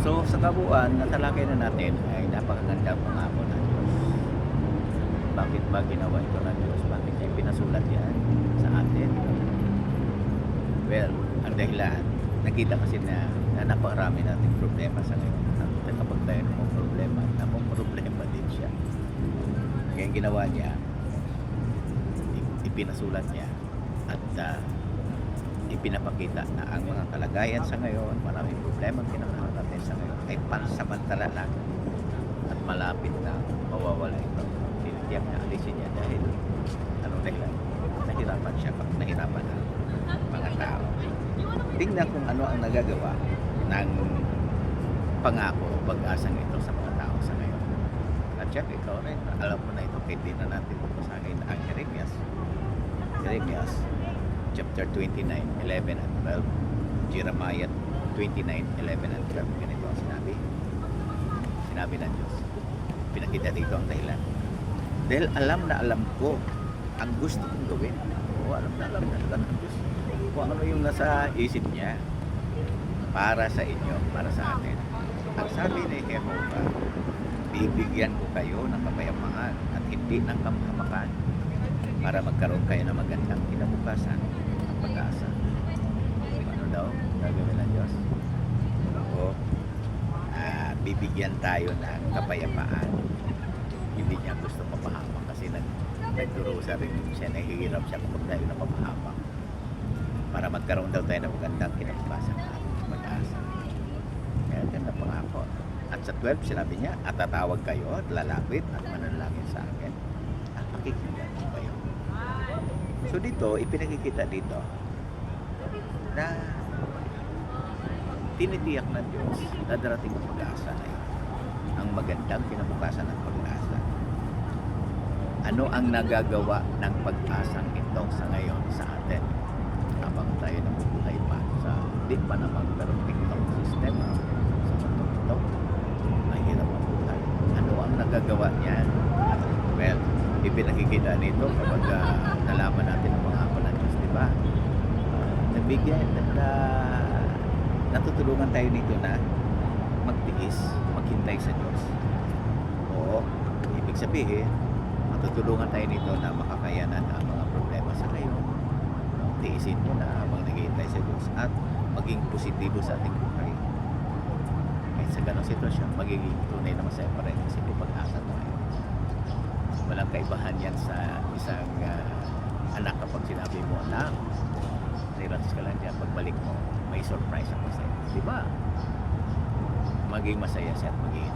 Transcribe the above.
So sa kabuuan, natalakay na natin ay napakagandang pangako ng Diyos. Bakit ba ginawa ito ng Diyos? Bakit niya pinasulat yan sa atin? Well, ang dahilan, nakita kasi na napakarami nating problema sa ngayon. Nakita kapag tayo namang problema, namang problema din siya. Kaya ang ginawa niya, ipinasulat niya at ipinapakita na ang mga kalagayan sa ngayon, maraming problema ang kinakaharap natin sa ngayon ay pansamantala lang at malapit na mawawala ito. Tinitiyak na alisin niya dahil dahilan? Nahirapan siya pag nahirapan ang mga tao. Tingnan kung ano ang nagagawa ng pangako, pag-asang ito sa mga tao sa ngayon. At check, ikaw rin, alam mo na ito, kahit di na natin pupusahin ang Jeremias chapter 29, 11 and 12, Jeremiah 29, 11 and 12. Ganito ang sinabi ng Diyos. Pinakita dito ang dahilan. Dahil alam na alam ko ang gusto kong gawin. O alam na ng Diyos kung ano yung nasa isip niya para sa inyo, para sa atin. Ang sabi ni Jehovah, bibigyan ko kayo ng kapayapaan at hindi ng kapahamakan para magkaroon kayo ng magandang kinabukasan at pag-asa. Ano daw gagawin ng Diyos? O bibigyan tayo ng kapayapaan. Hindi niya gusto mapahamak kasi nagdurusa rin siya, nahihirap siya kapag tayo na mapahamak para magkaroon daw tayo ng magandang kinabukasan at pag-asa. Kaya ganda pangako. At sa 12 sinabi niya, at tatawag kayo at lalapit at manalangin sa akin at pakikinggan ko kayo. So dito, ipinakikita dito na tinitiyak ng Diyos na darating ang pag-asa na yun. Ang magandang kinabukasan at pag-asa. Ano ang nagagawa ng pag-asang ito sa ngayon sa atin? Habang tayo nabubuhay pa sa di pa namang perfect system sa mundo ito, mahirap ang buhay. Ano ang nagagawa niyan? Well, ipinakikita nito kapag nalaman natin ang mga ng Diyos, di ba? Nabigyan na natutulungan tayo nito na magtiis, maghintay sa Diyos. Oo, ibig sabihin, matutulungan tayo nito na makakayanan ang mga problema sa ngayon. Tiisin mo na habang naghihintay sa Diyos at maging positibo sa ating buhay. Kahit sa ganong sitwasyon, magiging tunay na masaya pa rin kasi may pag-asa tayo. Walang kaibahan yan sa isang anak kapag sinabi mo, anak, relax ka lang dyan, pagbalik mo, may surprise ako sa'yo. Diba? Maging masaya siya at maging